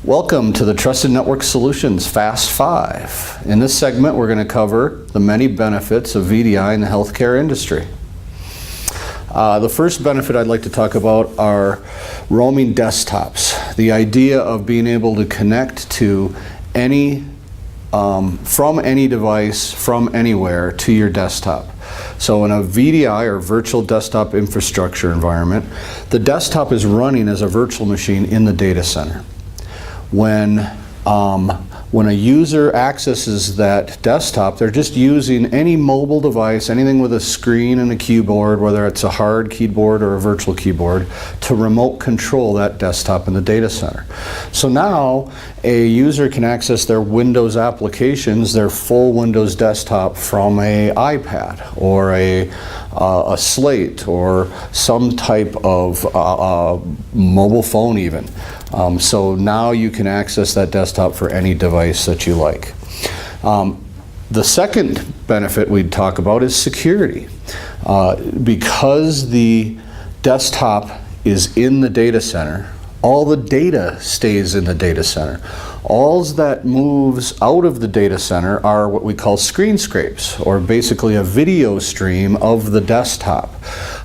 Welcome to the Trusted Network Solutions Fast 5. In this segment, we're going to cover the many benefits of VDI in the healthcare industry. The first benefit I'd like to talk about are roaming desktops. The idea of being able to connect to any, from any device, from anywhere to your desktop. So in a VDI or virtual desktop infrastructure environment, the desktop is running as a virtual machine in the data center. When a user accesses that desktop, they're just using any mobile device, anything with a screen and a keyboard, whether it's a hard keyboard or a virtual keyboard, to remote control that desktop in the data center. So now a user can access their Windows applications, their full Windows desktop, from an iPad or a Slate or some type of mobile phone even. So now you can access that desktop for any device that you like. The second benefit we'd talk about is security. Because the desktop is in the data center, all the data stays in the data center. All that moves out of the data center are what we call screen scrapes, or basically a video stream of the desktop.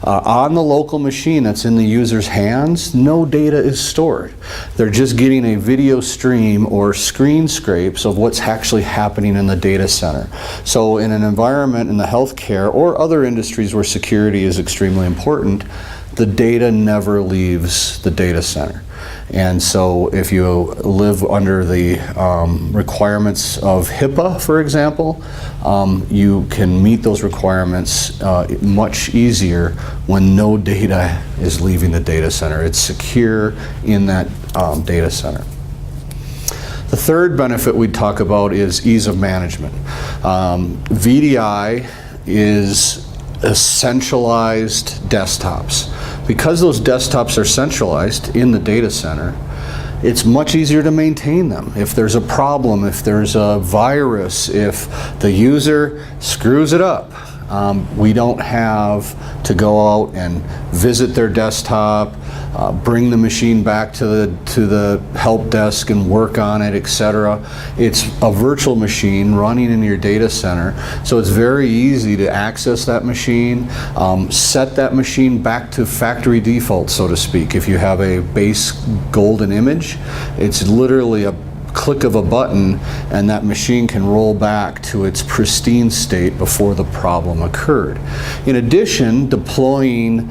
On the local machine that's in the user's hands, no data is stored. They're just getting a video stream or screen scrapes of what's actually happening in the data center. So in an environment in the healthcare or other industries where security is extremely important, the data never leaves the data center. And so if you live under the requirements of HIPAA, for example, you can meet those requirements much easier when no data is leaving the data center. It's secure in that data center. The third benefit we'd talk about is ease of management. VDI is centralized desktops. Because those desktops are centralized in the data center, it's much easier to maintain them. If there's a problem, if there's a virus, if the user screws it up, we don't have to go out and visit their desktop, bring the machine back to the help desk and work on it, etc. It's a virtual machine running in your data center, so it's very easy to access that machine, set that machine back to factory default, so to speak. If you have a base golden image, it's literally a click of a button and that machine can roll back to its pristine state before the problem occurred. In addition, deploying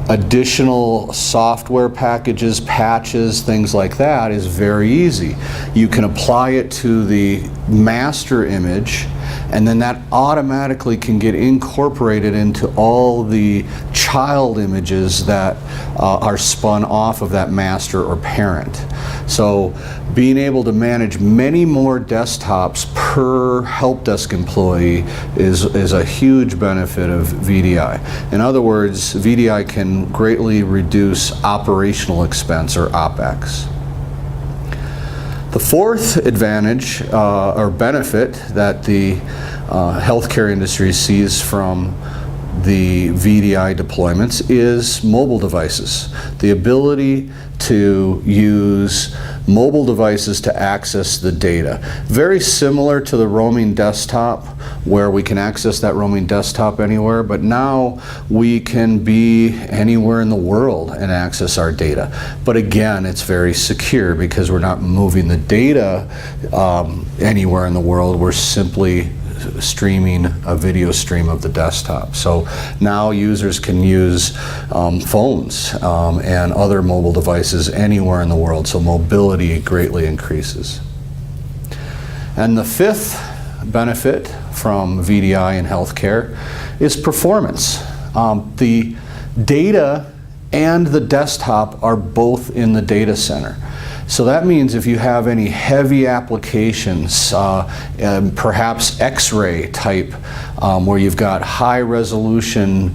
additional software packages, patches, things like that is very easy. You can apply it to the master image, and then that automatically can get incorporated into all the child images that are spun off of that master or parent. So being able to manage many more desktops per help desk employee is a huge benefit of VDI. In other words, VDI can greatly reduce operational expense, or OpEx. The fourth advantage or benefit that the healthcare industry sees from the VDI deployments is mobile devices. The ability to use mobile devices to access the data. Very similar to the roaming desktop, where we can access that roaming desktop anywhere, but now we can be anywhere in the world and access our data. But again, it's very secure because we're not moving the data anywhere in the world. We're simply streaming a video stream of the desktop. So now users can use phones and other mobile devices anywhere in the world, so mobility greatly increases. And the fifth benefit from VDI in healthcare is performance. The data and the desktop are both in the data center. So that means if you have any heavy applications, perhaps X-ray type, where you've got high resolution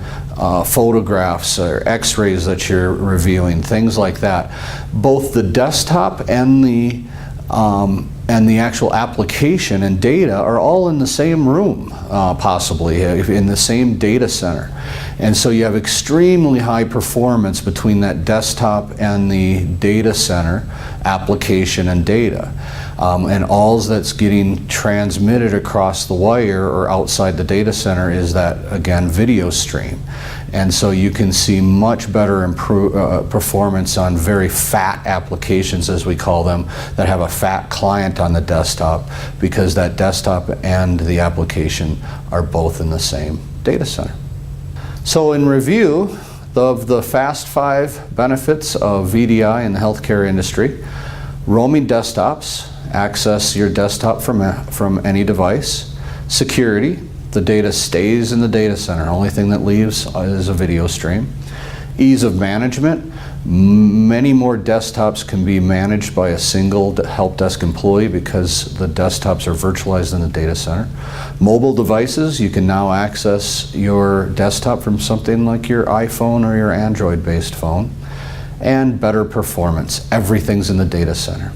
photographs or X-rays that you're reviewing, things like that, both the desktop and the and the actual application and data are all in the same room, possibly, in the same data center. And so you have extremely high performance between that desktop and the data center application and data. And all that's getting transmitted across the wire or outside the data center is that, again, video stream. And so you can see much better performance on very fat applications, as we call them, that have a fat client on the desktop, because that desktop and the application are both in the same data center. So in review of the Fast 5 benefits of VDI in the healthcare industry, roaming desktops, access your desktop from any device. Security, the data stays in the data center. Only thing that leaves is a video stream. Ease of management, many more desktops can be managed by a single help desk employee because the desktops are virtualized in the data center. Mobile devices, you can now access your desktop from something like your iPhone or your Android-based phone. And better performance, everything's in the data center.